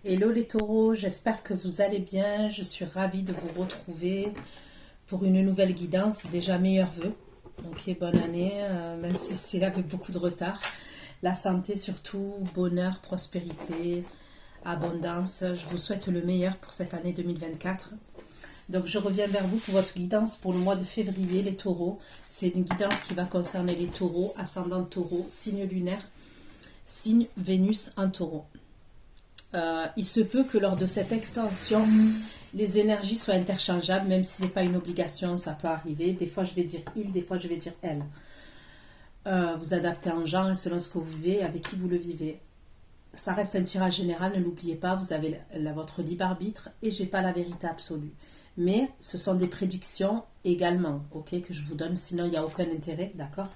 Hello les taureaux, j'espère que vous allez bien. Je suis ravie de vous retrouver pour une nouvelle guidance. Déjà meilleurs vœux. Ok, bonne année, même si c'est avec beaucoup de retard. La santé surtout, bonheur, prospérité, abondance. Je vous souhaite le meilleur pour cette année 2024. Donc je reviens vers vous pour votre guidance pour le mois de février, les taureaux. C'est une guidance qui va concerner les taureaux, ascendant taureau, signe lunaire, signe Vénus en taureau. Il se peut que lors de cette extension, les énergies soient interchangeables, même si ce n'est pas une obligation, ça peut arriver. Des fois, je vais dire il, des fois, je vais dire elle. Vous adaptez en genre et selon ce que vous vivez, avec qui vous le vivez. Ça reste un tirage général, ne l'oubliez pas, vous avez votre libre arbitre et j'ai pas la vérité absolue. Mais ce sont des prédictions également, ok, que je vous donne, sinon il n'y a aucun intérêt, d'accord?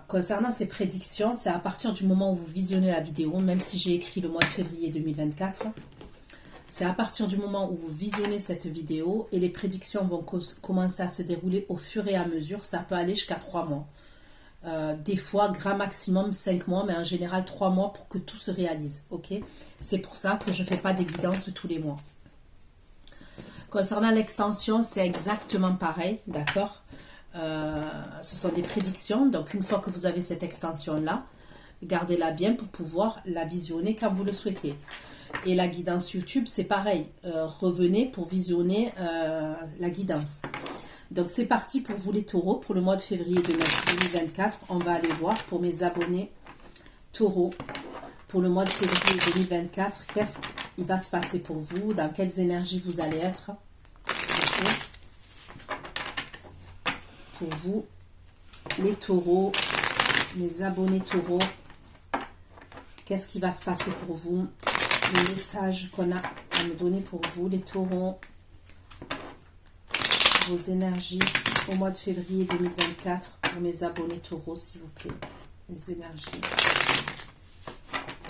Concernant ces prédictions, c'est à partir du moment où vous visionnez la vidéo, même si j'ai écrit le mois de février 2024, c'est à partir du moment où vous visionnez cette vidéo et les prédictions vont commencer à se dérouler au fur et à mesure. Ça peut aller jusqu'à 3 mois. Des fois, grand maximum 5 mois, mais en général 3 mois pour que tout se réalise. Ok, c'est pour ça que je ne fais pas des guidances tous les mois. Concernant l'extension, c'est exactement pareil, d'accord? Ce sont des prédictions, donc une fois que vous avez cette extension-là, gardez-la bien pour pouvoir la visionner quand vous le souhaitez. Et la guidance YouTube, c'est pareil, revenez pour visionner la guidance. Donc c'est parti pour vous les taureaux, pour le mois de février 2024, on va aller voir pour mes abonnés taureaux. Pour le mois de février 2024, qu'est-ce qui va se passer pour vous, dans quelles énergies vous allez être. Okay. Pour vous, les taureaux, les abonnés taureaux, qu'est-ce qui va se passer pour vous, les messages qu'on a à me donner pour vous, les taureaux, vos énergies au mois de février 2024, pour mes abonnés taureaux, s'il vous plaît, les énergies,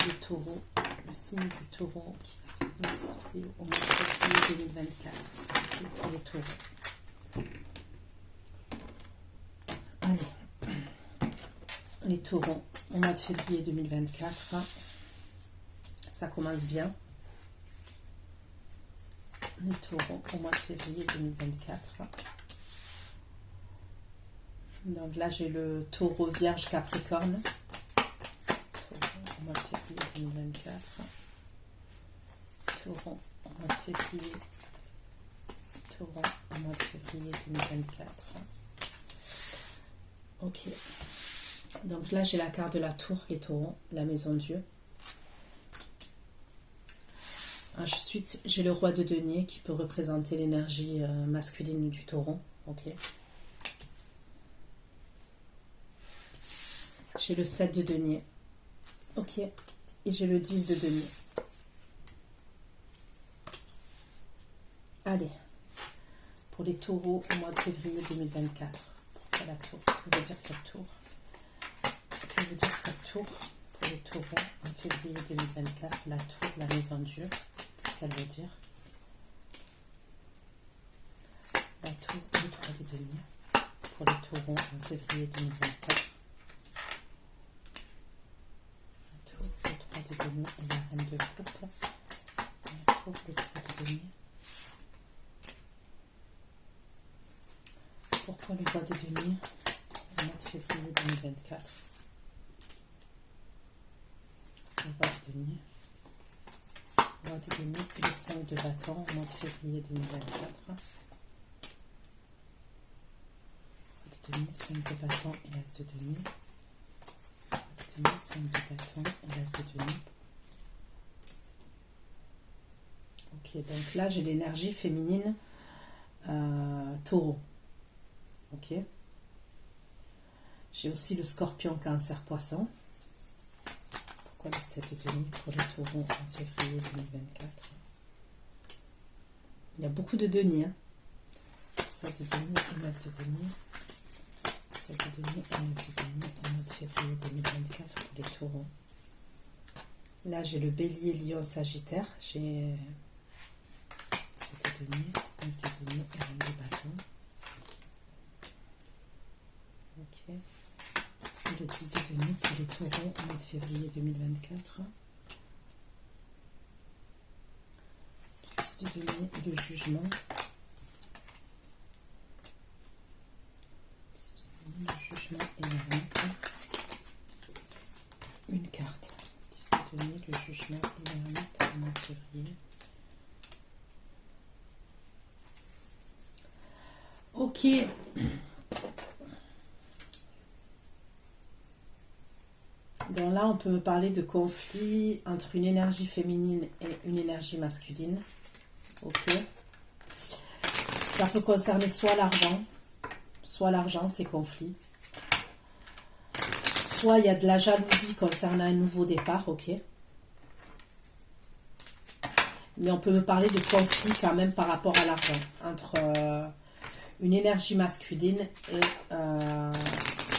les taureaux, le signe du taureau qui va finir cette vidéo au mois de février 2024, s'il vous plaît, pour les taureaux. Allez, les taureaux au mois de février 2024, ça commence bien. Les taureaux au mois de février 2024. Donc là, j'ai le taureau vierge capricorne. Taureau au mois de février 2024. Taureau au mois de février. Taureau au mois de février 2024. Ok. Donc là, j'ai la carte de la tour, les taureaux, la maison Dieu. Ensuite, j'ai le roi de denier qui peut représenter l'énergie masculine du taureau. Ok. J'ai le 7 de denier. Ok. Et j'ai le 10 de denier. Allez. Pour les taureaux au mois de février 2024. Pourquoi la tour? Que veut dire cette tour? Que veut dire cette tour pour les taureaux en février 2024? La tour, la maison Dieu. Qu'elle veut dire la tour et le 3 de denier pour les taureaux en février 2024. La tour, le 3 de denier et la reine de coupe. La tour, le 3 de denier. Pourquoi le roi de denier au mois de février 2024? Le roi de denier. Roi de denier et les 5 de bâton au mois de février 2024. Roi de denier, 5 de bâton et l'as de denier. Roi de denier, 5 de bâton et l'as de denier. Ok, donc là j'ai l'énergie féminine taureau. Ok. J'ai aussi le scorpion, cancer, poisson. Pourquoi le 7 de denier pour les taureaux en février 2024? Il y a beaucoup de deniers. Hein. 7 de denier et 9 de denier. 7 de denier et 9 de denier au mois de février 2024 pour les taureaux. Là, j'ai le bélier, lion, sagittaire. J'ai 7 de denier, 9 de denier et reine de bâton. Ok. Et le 10 de denier pour les taureaux au mois de février 2024. de denier et le jugement. Le jugement et l'ermite. Une carte. 10 de denier, le jugement et l'ermite au mois de février. Ok. Donc là, on peut me parler de conflit entre une énergie féminine et une énergie masculine. Ok. Ça peut concerner soit l'argent, ces conflits. Soit il y a de la jalousie concernant un nouveau départ, ok. Mais on peut me parler de conflit quand même par rapport à l'argent, entre une énergie masculine et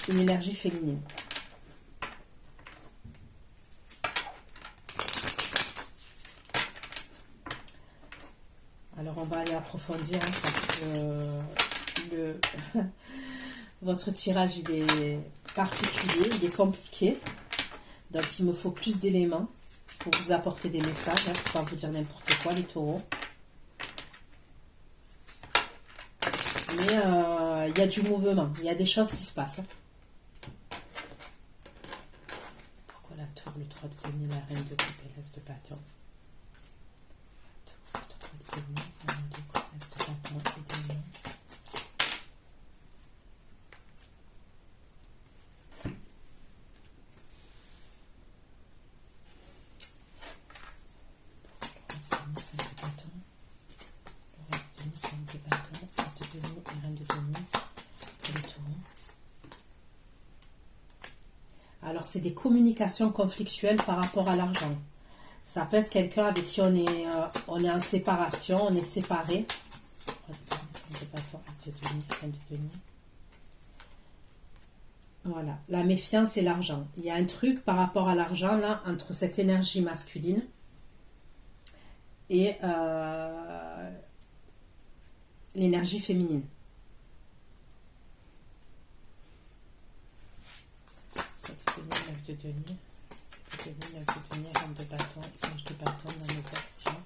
une énergie féminine. Alors on va aller approfondir hein, parce que votre tirage il est particulier, il est compliqué. Donc il me faut plus d'éléments pour vous apporter des messages, hein, pour pas vous dire n'importe quoi les taureaux. Mais il y a du mouvement, il y a des choses qui se passent. Hein. Pourquoi la tour, le 3 de denier, la reine de coupe et l'as de bâton? Tour, 3 de denier, la reine de coupe, l'as de bâton et de lion. Alors, c'est des communications conflictuelles par rapport à l'argent. Ça peut être quelqu'un avec qui on est en séparation, on est séparés. Voilà, la méfiance et l'argent. Il y a un truc par rapport à l'argent, là, entre cette énergie masculine et l'énergie féminine. De denier, 9 de denier, reine de bâton, éponge de bâton dans les actions,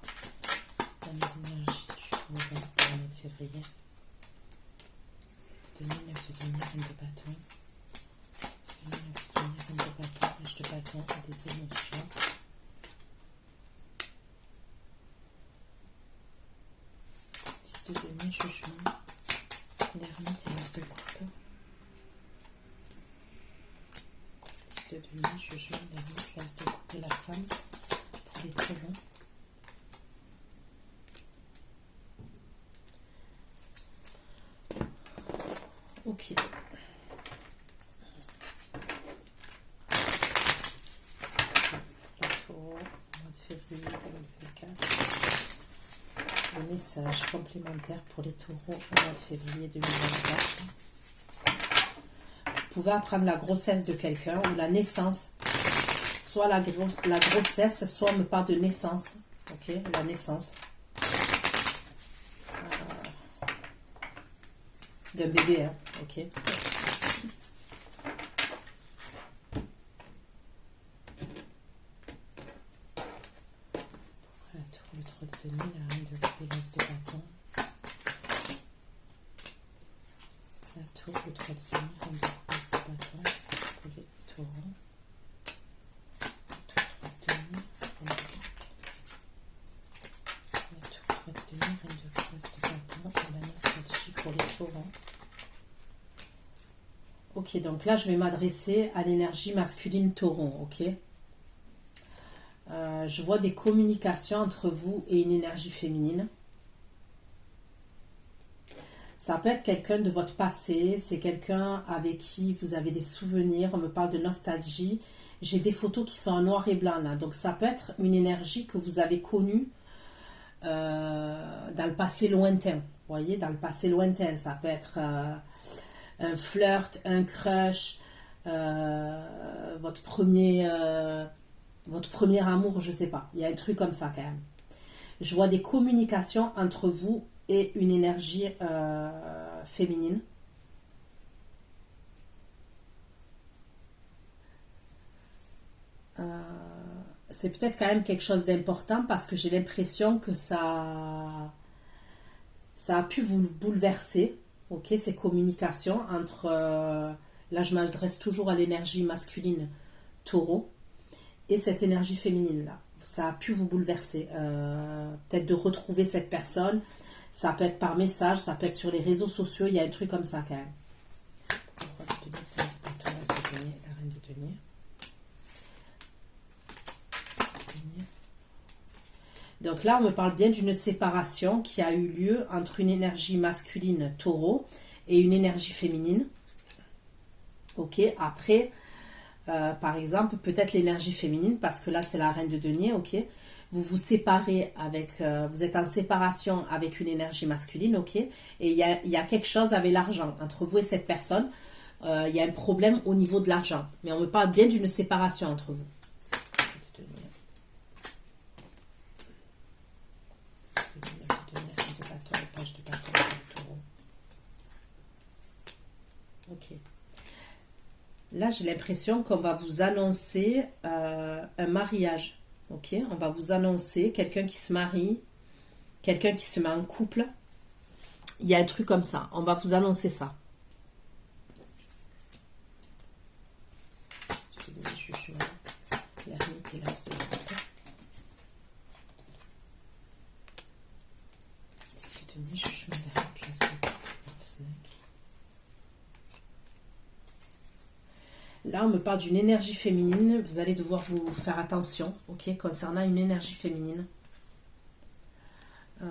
dans les énergies du taureau pour le mois de février. 7 de denier, 9 de denier, reine de bâton, 7 de denier, 9 de denier, reine de bâton, éponge de bâton et des émotions. 10 de denier, jugement, l'ermite et l'as de coupe. De denier, jugement, l'ermite, l'as de coupe et la femme pour les taureaux. Ok. Le taureau, mois de février 2024. Le message complémentaire pour les taureaux au mois de février 2024. Vous pouvez apprendre la grossesse de quelqu'un ou la naissance. Soit la grossesse, soit on me parle de naissance. Ok, la naissance. D'un bébé, hein. Ok. La tour, le 3 de denier, la reine de coupe et l'as de bâton. La tour, le 3 de denier, reine de coupe et l'as de bâton pour les taureaux. La tour, 3 de denier, reine de coupe. La tour, 3 de denier, reine de coupe et l'as de bâton et la nostalgie pour les taureaux. Ok, donc là, je vais m'adresser à l'énergie masculine taureau, ok. Je vois des communications entre vous et une énergie féminine. Ça peut être quelqu'un de votre passé, c'est quelqu'un avec qui vous avez des souvenirs, on me parle de nostalgie. J'ai des photos qui sont en noir et blanc là, donc ça peut être une énergie que vous avez connue dans le passé lointain. Vous voyez, dans le passé lointain, ça peut être un flirt, un crush, votre premier amour, je sais pas. Il y a un truc comme ça quand même. Je vois des communications entre vous et une énergie féminine. c'est peut-être quand même quelque chose d'important parce que j'ai l'impression que ça a pu vous bouleverser, ok, ces communications entre, là je m'adresse toujours à l'énergie masculine taureau et cette énergie féminine là. Ça a pu vous bouleverser, peut-être de retrouver cette personne, ça peut être par message, ça peut être sur les réseaux sociaux, il y a un truc comme ça quand même. La reine de denier. Donc là, on me parle bien d'une séparation qui a eu lieu entre une énergie masculine taureau et une énergie féminine. Ok, après, par exemple, peut-être l'énergie féminine, parce que là, c'est la reine de denier, ok. Vous vous séparez avec, vous êtes en séparation avec une énergie masculine, ok. Et il y a quelque chose avec l'argent, entre vous et cette personne. Il y a un problème au niveau de l'argent. Mais on me parle bien d'une séparation entre vous. Ok. Là, j'ai l'impression qu'on va vous annoncer un mariage. Ok, on va vous annoncer quelqu'un qui se marie, quelqu'un qui se met en couple. Il y a un truc comme ça. On va vous annoncer ça. L'ermite et l'as de bâton. Là, on me parle d'une énergie féminine. Vous allez devoir vous faire attention, ok, concernant une énergie féminine. On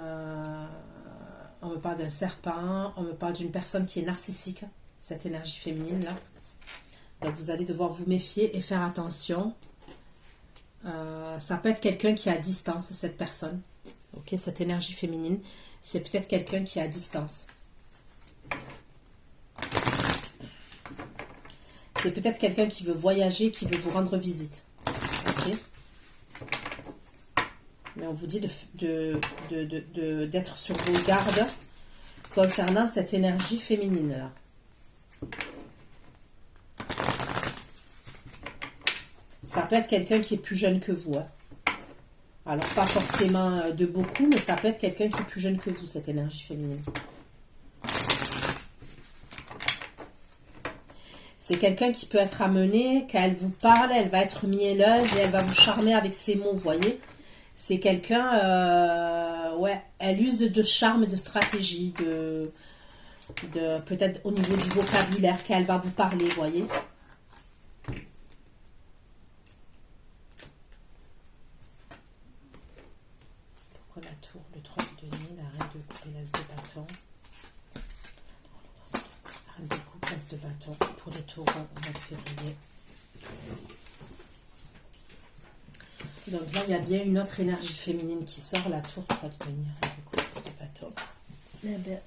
me parle d'un serpent. On me parle d'une personne qui est narcissique, cette énergie féminine-là. Donc, vous allez devoir vous méfier et faire attention. Ça peut être quelqu'un qui est à distance, cette personne. Ok, cette énergie féminine, c'est peut-être quelqu'un qui est à distance. C'est peut-être quelqu'un qui veut voyager, qui veut vous rendre visite. Ok. Mais on vous dit d'être sur vos gardes concernant cette énergie féminine-là. Ça peut être quelqu'un qui est plus jeune que vous. Hein. Alors, pas forcément de beaucoup, mais ça peut être quelqu'un qui est plus jeune que vous, cette énergie féminine. C'est quelqu'un qui peut être amené, quand elle vous parle, elle va être mielleuse et elle va vous charmer avec ses mots, vous voyez. C'est quelqu'un, ouais, elle use de charme, de stratégie, de peut-être au niveau du vocabulaire qu'elle va vous parler, vous voyez. Pourquoi la tour, le 3 de denier, la reine de coupe et l'as de bâton. La reine de coupe, l'as de bâton pour les taureaux au mois de février. Donc là, il y a bien une autre énergie féminine qui sort, la tour 3 de denier, reine de coupe, l'as de bâton. Eh bien,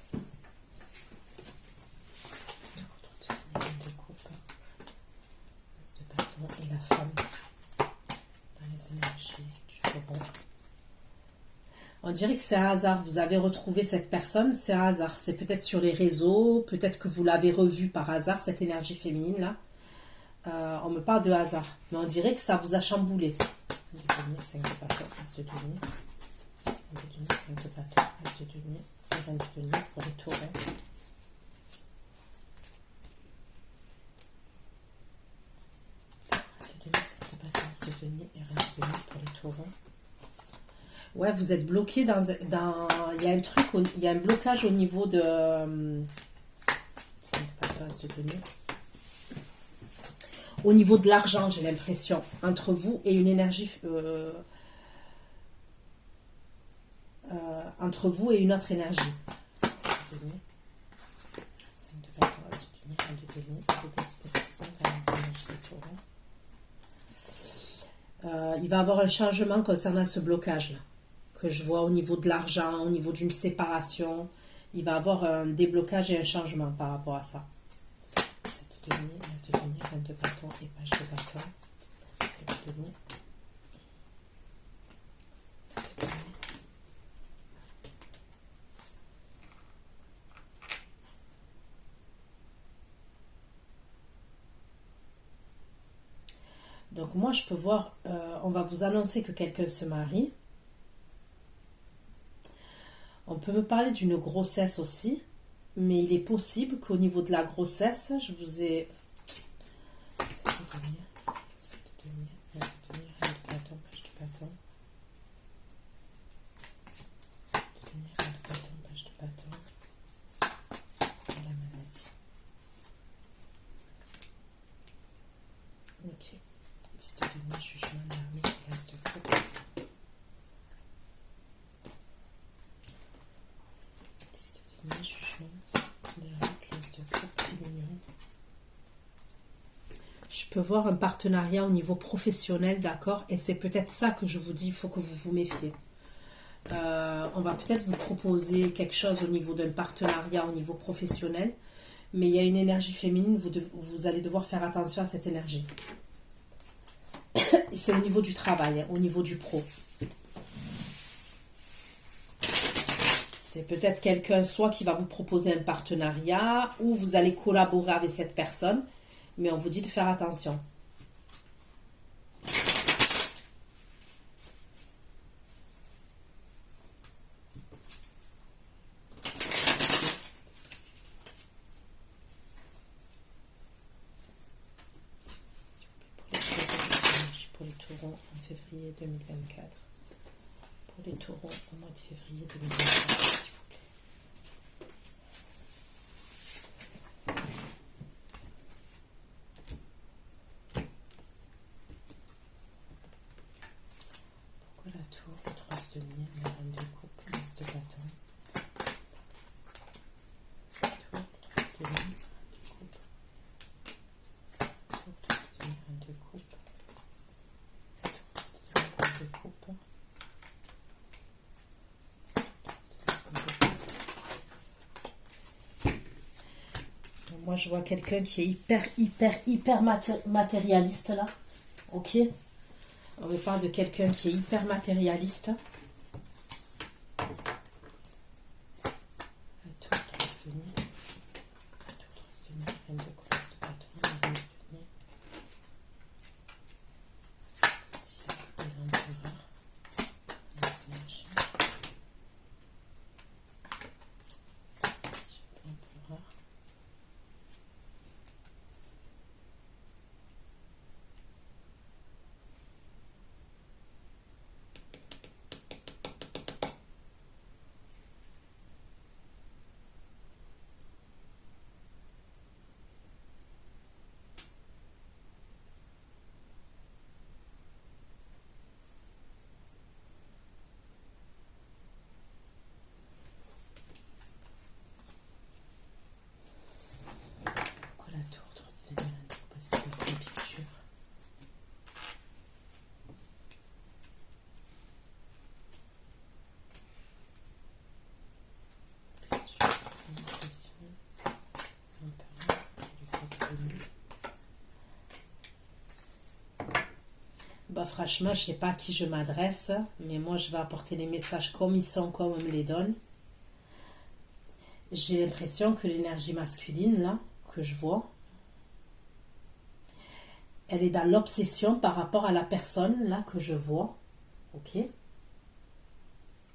et la femme dans les énergies du taureau. On dirait que c'est un hasard. Vous avez retrouvé cette personne, c'est un hasard. C'est peut-être sur les réseaux, peut-être que vous l'avez revue par hasard, cette énergie féminine là. On me parle de hasard, mais on dirait que ça vous a chamboulé. 5 de bâton, as de denier. 5 de bâton, as de denier. Et 20 de denier pour les taureaux. De denier et reine de denier pour les taureaux. Ouais, vous êtes bloqué dans il y a un truc, il y a un blocage au niveau de 5 de denier. Au niveau de l'argent, j'ai l'impression, entre vous et une énergie entre vous et une autre énergie. 5 de bâton, as de denier, reine de denier, et despotisme dans les énergies des taureaux. Il va y avoir un changement concernant ce blocage-là, que je vois au niveau de l'argent, au niveau d'une séparation. Il va y avoir un déblocage et un changement par rapport à ça. 7 de denier, 9 de denier, 20 de bâton et page de bâton. 7 de denier. Donc moi, je peux voir, on va vous annoncer que quelqu'un se marie. On peut me parler d'une grossesse aussi, mais il est possible qu'au niveau de la grossesse, je vous ai... Ok. 10 de denier, jugement, l'ermite, l'as de coupe. 10 de denier, jugement, l'ermite, l'as de coupe, l'union. Je peux voir un partenariat au niveau professionnel, d'accord? Et c'est peut-être ça que je vous dis, il faut que vous vous méfiez. On va peut-être vous proposer quelque chose au niveau d'un partenariat au niveau professionnel, mais il y a une énergie féminine, vous allez devoir faire attention à cette énergie. Et c'est au niveau du travail, au niveau du pro. C'est peut-être quelqu'un soit qui va vous proposer un partenariat, ou vous allez collaborer avec cette personne, mais on vous dit de faire attention. Pour les taureaux en février 2024. Pour les taureaux au mois de février 2024, s'il vous plaît. Pourquoi la tour, le 3 de denier, la reine de coupe, l'as de bâton. Tour, 3 de denier, reine de coupe. Tour, 3 de denier, reine de coupe. De coupe. Moi, je vois quelqu'un qui est hyper matérialiste là. Ok. On me parle de quelqu'un qui est hyper matérialiste. Bah, franchement, je ne sais pas à qui je m'adresse, mais moi, je vais apporter les messages comme ils sont, comme on me les donne. J'ai l'impression que l'énergie masculine, là, que je vois, elle est dans l'obsession par rapport à la personne, là, que je vois. Ok?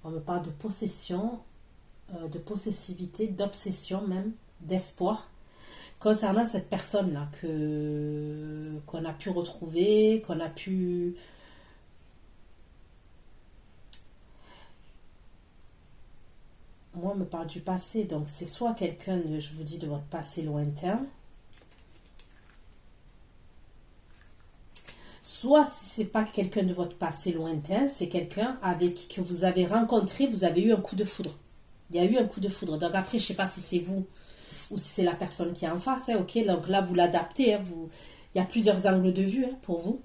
On me parle de possession, de possessivité, d'obsession même, d'espoir. Concernant cette personne-là qu'on a pu retrouver, qu'on a pu... Moi, on me parle du passé, donc c'est soit quelqu'un, je vous dis, de votre passé lointain, soit si c'est pas quelqu'un de votre passé lointain, c'est quelqu'un avec que vous avez rencontré, vous avez eu un coup de foudre. Il y a eu un coup de foudre. Donc après, je sais pas si c'est vous ou si c'est la personne qui est en face, hein, ok, donc là vous l'adaptez, hein, il y a plusieurs angles de vue hein, pour vous.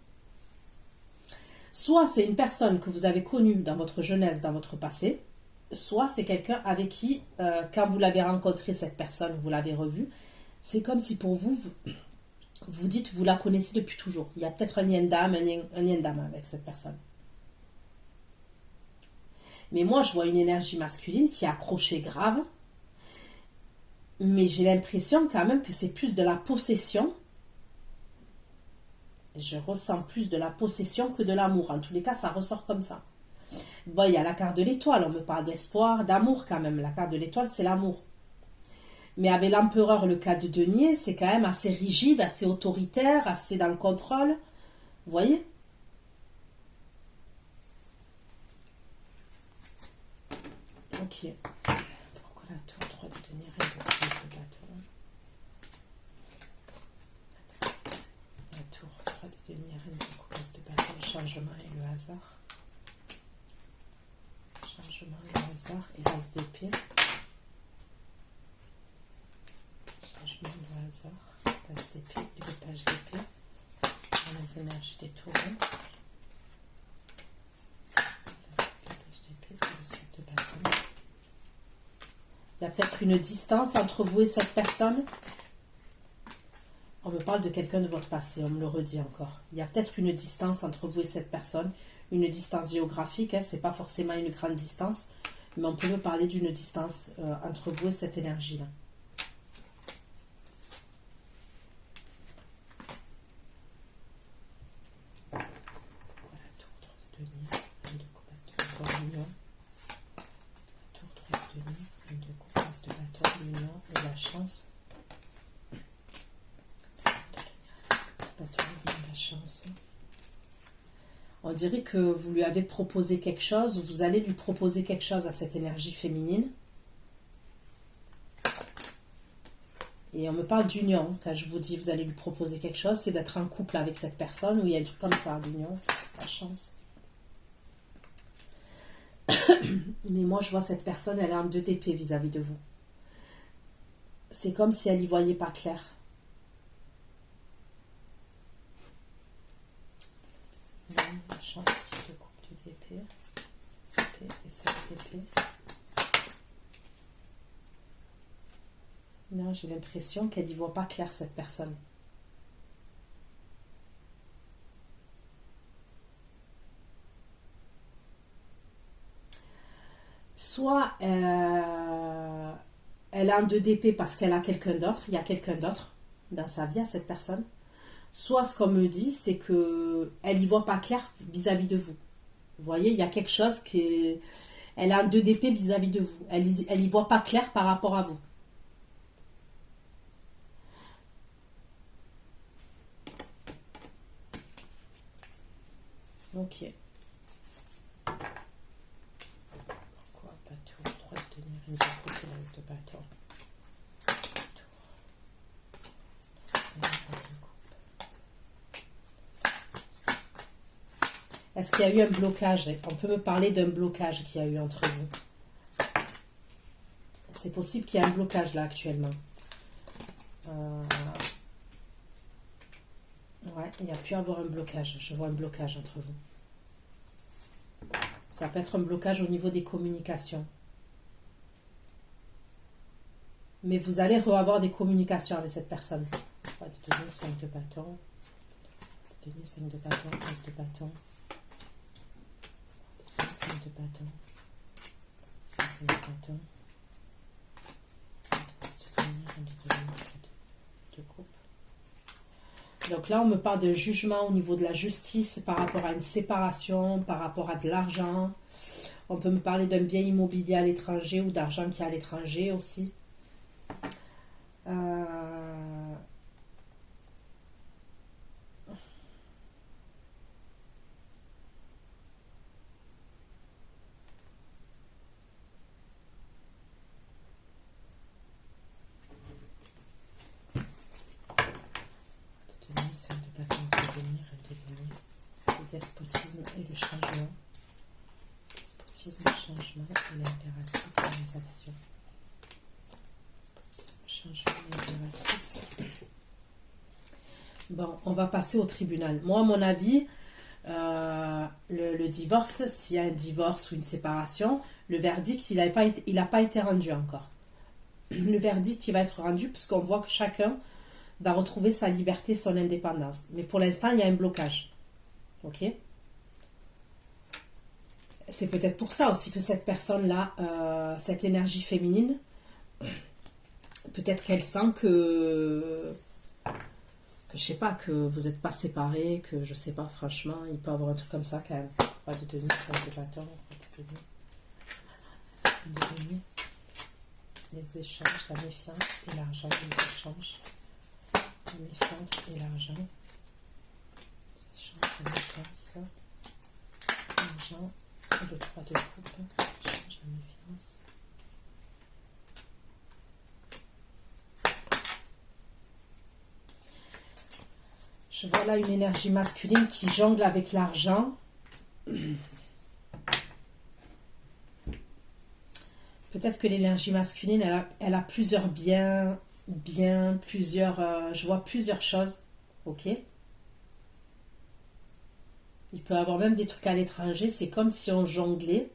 Soit c'est une personne que vous avez connue dans votre jeunesse, dans votre passé, soit c'est quelqu'un avec qui, quand vous l'avez rencontré, cette personne, vous l'avez revue, c'est comme si pour vous, vous dites, vous la connaissez depuis toujours. Il y a peut-être un lien d'âme, un lien d'âme avec cette personne. Mais moi, je vois une énergie masculine qui est accrochée grave, mais j'ai l'impression quand même que c'est plus de la possession. Je ressens plus de la possession que de l'amour. En tous les cas, ça ressort comme ça. Bon, il y a la carte de l'étoile. On me parle d'espoir, d'amour quand même. La carte de l'étoile, c'est l'amour. Mais avec l'empereur, le cas de denier, c'est quand même assez rigide, assez autoritaire, assez dans le contrôle. Vous voyez? Ok. Pourquoi la tour 3 de denier, reine de coupe, de bâton? La tour 3 de denier, reine de coupe, de bâton, le changement et le hasard. Changement et le hasard et l'as d'épée. Changement et le hasard, l'as d'épée et le page d'épée. Dans les énergies des tourons. Il y a peut-être une distance entre vous et cette personne. On me parle de quelqu'un de votre passé, on me le redit encore. Il y a peut-être une distance entre vous et cette personne, une distance géographique, hein, c'est pas forcément une grande distance, mais on peut me parler d'une distance entre vous et cette énergie-là. Voilà, tour 3 de denier, reine de coupe, as de bâton, l'union. Tour 3 de denier, reine de coupe, as de bâton, l'union et la chance. La chance. On dirait que vous lui avez proposé quelque chose, ou vous allez lui proposer quelque chose à cette énergie féminine. Et on me parle d'union. Quand je vous dis vous allez lui proposer quelque chose, c'est d'être en couple avec cette personne, ou il y a un truc comme ça, l'union, la chance. Mais moi je vois cette personne, elle est en 2 d'épée vis-à-vis de vous. C'est comme si elle y voyait pas clair. La chance de coupe d'épée, épée et 7 d'épée. Non, j'ai l'impression qu'elle n'y voit pas clair, cette personne. Soit elle a un 2 d'épée parce qu'elle a quelqu'un d'autre, il y a quelqu'un d'autre dans sa vie à cette personne. Soit ce qu'on me dit, c'est qu'elle n'y voit pas clair vis-à-vis de vous. Vous voyez, il y a quelque chose qui... Elle a un 2 d'épée vis-à-vis de vous. Elle n'y voit pas clair par rapport à vous. Ok. Pourquoi pas tour 3 de tenir une coupe et l'as de bâton. Est-ce qu'il y a eu un blocage? On peut me parler d'un blocage qu'il y a eu entre vous. C'est possible qu'il y ait un blocage là actuellement. Ouais, il y a pu y avoir un blocage. Je vois un blocage entre vous. Ça peut être un blocage au niveau des communications. Mais vous allez avoir des communications avec cette personne. 3 de denier, 5 de bâton. 3 de denier, 5 de bâton, 11 de bâton. 5 de bâton. 5 de bâton. 3 de denier, de coupe. Donc là, on me parle de jugement au niveau de la justice par rapport à une séparation, par rapport à de l'argent. On peut me parler d'un bien immobilier à l'étranger ou d'argent qui est à l'étranger aussi. Le despotisme et le changement. Despotisme, changement et l'impératrice dans les actions. Despotisme, changement et l'impératrice. Bon, on va passer au tribunal. Moi, à mon avis, le divorce, s'il y a un divorce ou une séparation, le verdict, il n'a pas été rendu encore. Le verdict, il va être rendu parce qu'on voit que chacun va retrouver sa liberté, son indépendance. Mais pour l'instant, il y a un blocage. Ok? C'est peut-être pour ça aussi que cette personne-là, cette énergie féminine, peut-être qu'elle sent que je sais pas, que vous n'êtes pas séparés, que je sais pas, franchement, il peut y avoir un truc comme ça quand même. Pas de denier, ça ne fait pas tort. De denier. Les échanges, la méfiance et l'argent. Les échanges, la méfiance et l'argent. Les échanges, la méfiance, l'argent et le 3 de coupe. Échange, la méfiance. Je vois là une énergie masculine qui jongle avec l'argent. Peut-être que l'énergie masculine, elle a plusieurs biens, plusieurs... je vois plusieurs choses. Ok. Il peut y avoir même des trucs à l'étranger. C'est comme si on jonglait.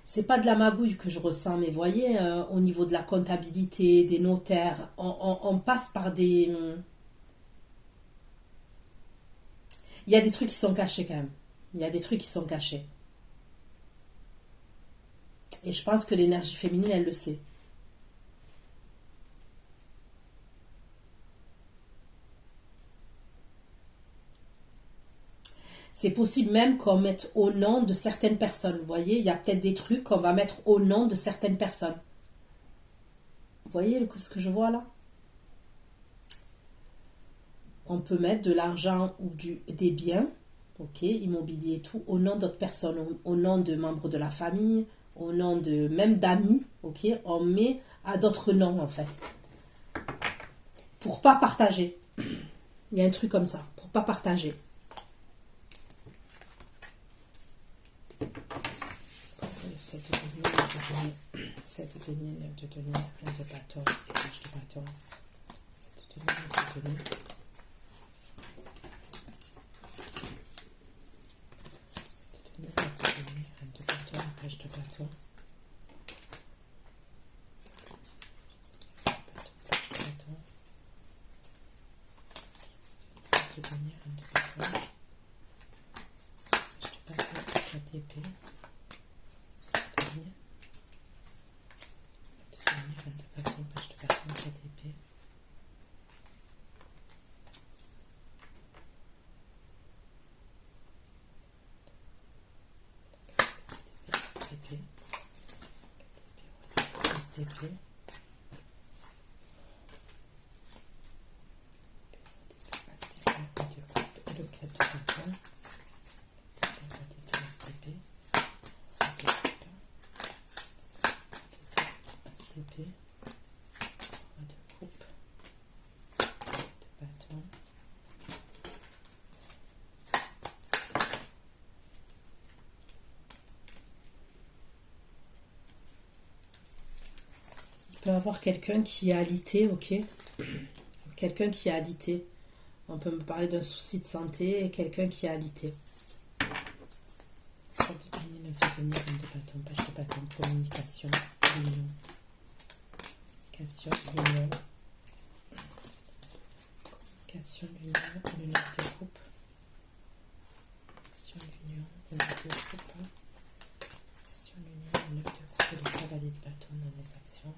C'est pas de la magouille que je ressens, mais vous voyez, au niveau de la comptabilité, des notaires, on passe par des... Il y a des trucs qui sont cachés quand même. Il y a des trucs qui sont cachés. Et je pense que l'énergie féminine, elle le sait. C'est possible même qu'on mette au nom de certaines personnes. Vous voyez, il y a peut-être des trucs qu'on va mettre au nom de certaines personnes. Vous voyez ce que je vois là? On peut mettre de l'argent ou des biens, ok, immobilier et tout, au nom d'autres personnes, au nom de membres de la famille, au nom de même d'amis, ok, on met à d'autres noms en fait. Pour pas partager. Il y a un truc comme ça, pour pas partager. C'est de denier, 7 de denier, 9 de denier, plein de bâtons, et page de bâtons. 7 de denier, 9 de denier. 7 de denier, 9 de denier, reine de bâtons, page de bâtons. De denier, reine de bâtons. Page de bâtons, 4 d'épée. STP. Le 4 de bâton. STP. STP. De coupe. De bâton. Il peut y avoir quelqu'un qui est alité, ok? Quelqu'un qui est alité. On peut me parler d'un souci de santé et quelqu'un qui est alité. 7 de denier, 9 de denier, reine de bâton, page de bâton, communication, union. Communication, union. Communication, l'union, le 9 de coupe. Communication, l'union, le 9 de coupe. Communication, l'union, le 9 de coupe et le cavalier de bâton dans les actions.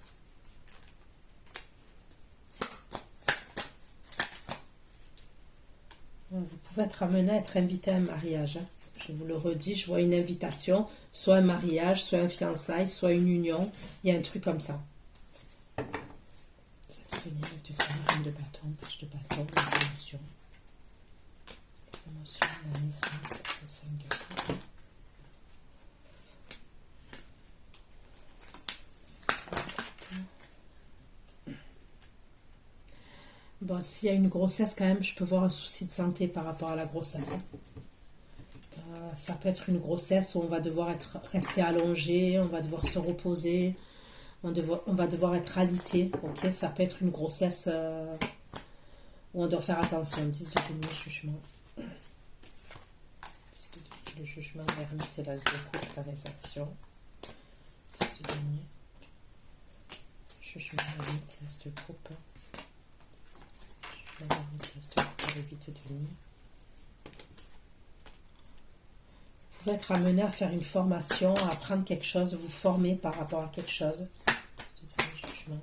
Vous pouvez être amené à être invité à un mariage. Hein. Je vous le redis, je vois une invitation, soit un mariage, soit un fiançailles, soit une union. Il y a un truc comme ça. Ça te finit avec du reine de bâton, page de bâton, les émotions. Les émotions, la naissance, le 5 de coupe. Bon, s'il y a une grossesse quand même, je peux voir un souci de santé par rapport à la grossesse. Ça peut être une grossesse où on va devoir rester allongé, on va devoir se reposer, on va devoir être alité. Ok, ça peut être une grossesse où on doit faire attention. 10 de denier, jugement. 10 de denier, le jugement, l'ermite et l'as de coupe dans les actions. 10 de denier, jugement, l'ermite, l'as de coupe. Jugement, l'ermite, l'as de coupe, le 8 de denier. Vous pouvez être amené à faire une formation, à apprendre quelque chose, vous former par rapport à quelque chose. Jugement.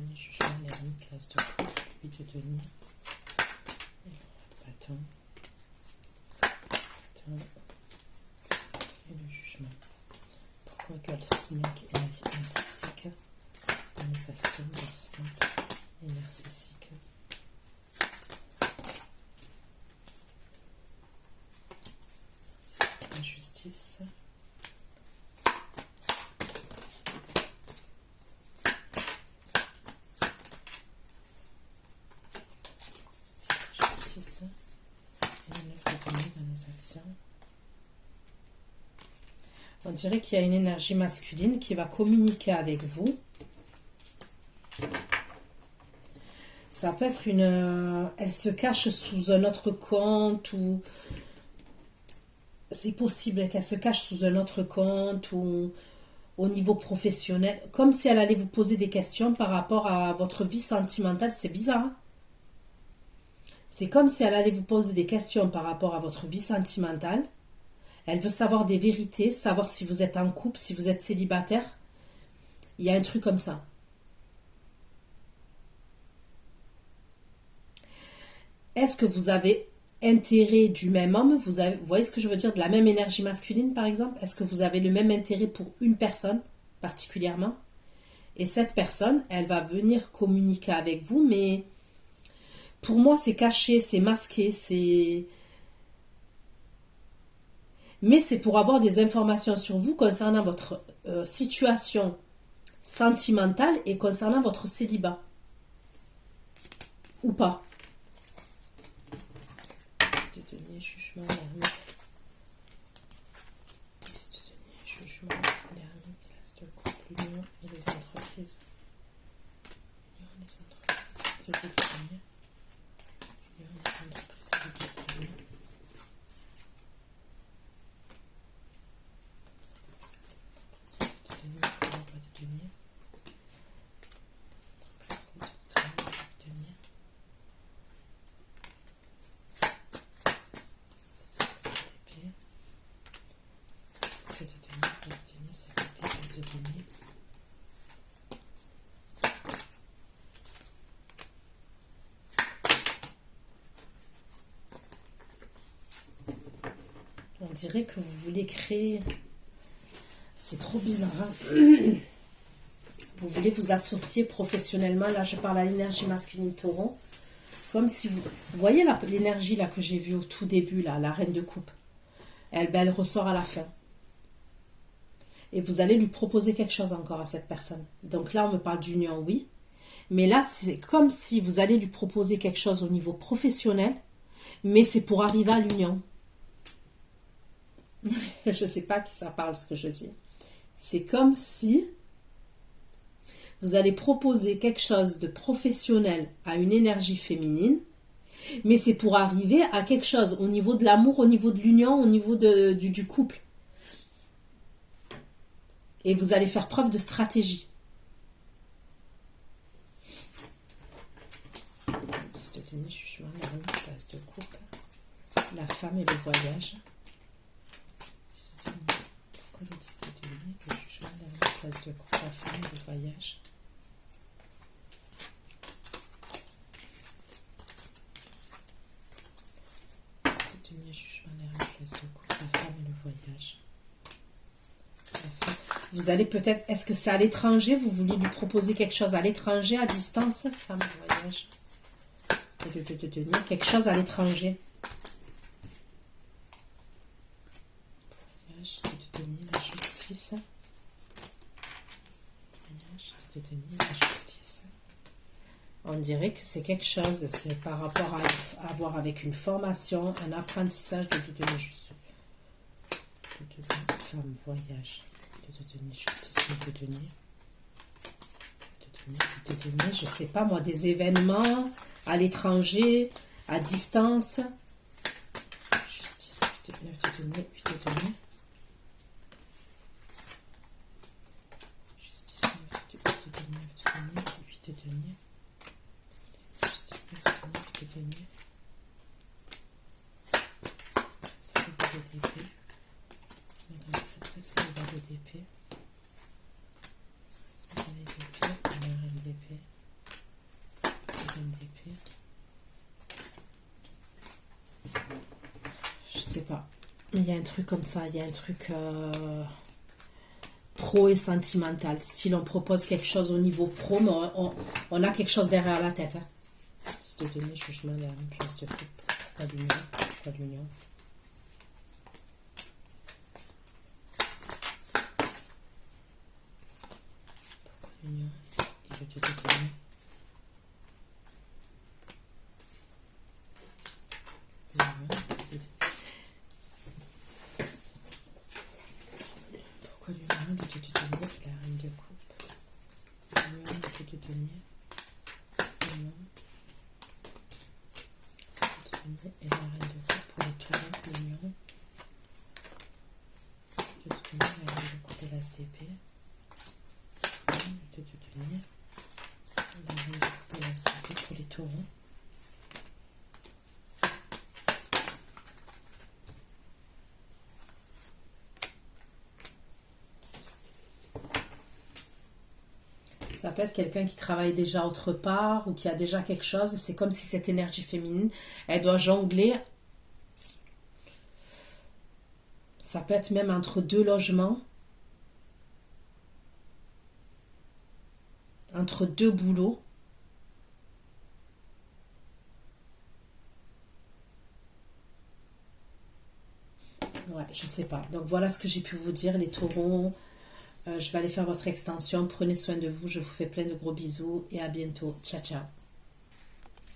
denier, jugement, l'ermite, l'as de coupe, 8 de denier, et le roi de bâton, et le jugement. Pourquoi Goldsnake est narcissique dans les actions Goldsnake est narcissique? La justice. Justice. Et le 9 de denier dans les actions. On dirait qu'il y a une énergie masculine qui va communiquer avec vous. Ça peut être une... Elle se cache sous un autre compte ou... C'est possible qu'elle se cache sous un autre compte ou au niveau professionnel. Comme si elle allait vous poser des questions par rapport à votre vie sentimentale. C'est bizarre. Hein? C'est comme si elle allait vous poser des questions par rapport à votre vie sentimentale. Elle veut savoir des vérités, savoir si vous êtes en couple, si vous êtes célibataire. Il y a un truc comme ça. Est-ce que vous avez intérêt du même homme? Vous voyez ce que je veux dire? De la même énergie masculine, par exemple? Est-ce que vous avez le même intérêt pour une personne, particulièrement? Et cette personne, elle va venir communiquer avec vous, mais pour moi, c'est caché, c'est masqué, c'est... Mais c'est pour avoir des informations sur vous concernant votre situation sentimentale et concernant votre célibat. Ou pas. Liste de denier, jugement, l'ermite. Liste de denier, jugement, l'ermite, l'as de coupe, l'union et les entreprises. L'union, les entreprises, le début de denier. L'union, les entreprises, le début de denier. On dirait que vous voulez créer... C'est trop bizarre. Hein? Vous voulez vous associer professionnellement. Là, je parle à l'énergie masculine taureau. Comme si vous... Vous voyez l'énergie là que j'ai vue au tout début, là, la reine de coupe. Elle ressort à la fin. Et vous allez lui proposer quelque chose encore à cette personne. Donc là, on me parle d'union, oui. Mais là, c'est comme si vous allez lui proposer quelque chose au niveau professionnel. Mais c'est pour arriver à l'union. Je ne sais pas à qui ça parle, ce que je dis. C'est comme si vous allez proposer quelque chose de professionnel à une énergie féminine, mais c'est pour arriver à quelque chose au niveau de l'amour, au niveau de l'union, au niveau du couple. Et vous allez faire preuve de stratégie. La femme et le voyage. Pourquoi le 10 de denier, le jugement, la place de coupe, la femme et le voyage? Vous allez peut-être, est-ce que c'est à l'étranger? Vous voulez lui proposer quelque chose à l'étranger, à distance? Femme de voyage. Et de tenir quelque chose à l'étranger. Voyage, de tenir la justice. Voyage, de tenir la justice. On dirait que c'est quelque chose, c'est par rapport à voir avec une formation, un apprentissage de donner justice. De donner femme, voyage. De donner justice, de donner, je sais pas moi, des événements à l'étranger, à distance. Justice, de donner, de donner. Justice, de donner, de donner. Justice, de donner. C'est le bas de d'épée. C'est le bas de d'épée. La reine d'épée. sais pas. Il y a un truc comme ça, il y a un truc pro et sentimental. Si l'on propose quelque chose au niveau pro, mais on a quelque chose derrière la tête. Hein. C'est de donner jugement derrière une classe de coupe. Pourquoi l'union? Pourquoi l'union? Pourquoi l'union? Et je te donner. Pourquoi l'union? Le dieu de denier et la reine de coupe. L'union, le dieu de denier. L'union. Et la reine de coupe pour les tourelles, l'union. Le dieu de denier, la reine de coupe et l'as d'épée. Le dieu de denier. La reine de coupe et l'as d'épée pour les taureaux. Ça peut être quelqu'un qui travaille déjà autre part ou qui a déjà quelque chose. C'est comme si cette énergie féminine, elle doit jongler. Ça peut être même entre deux logements, entre deux boulots. Ouais, je sais pas. Donc voilà ce que j'ai pu vous dire, les taureaux. Je vais aller faire votre extension. Prenez soin de vous. Je vous fais plein de gros bisous et à bientôt. Ciao, ciao.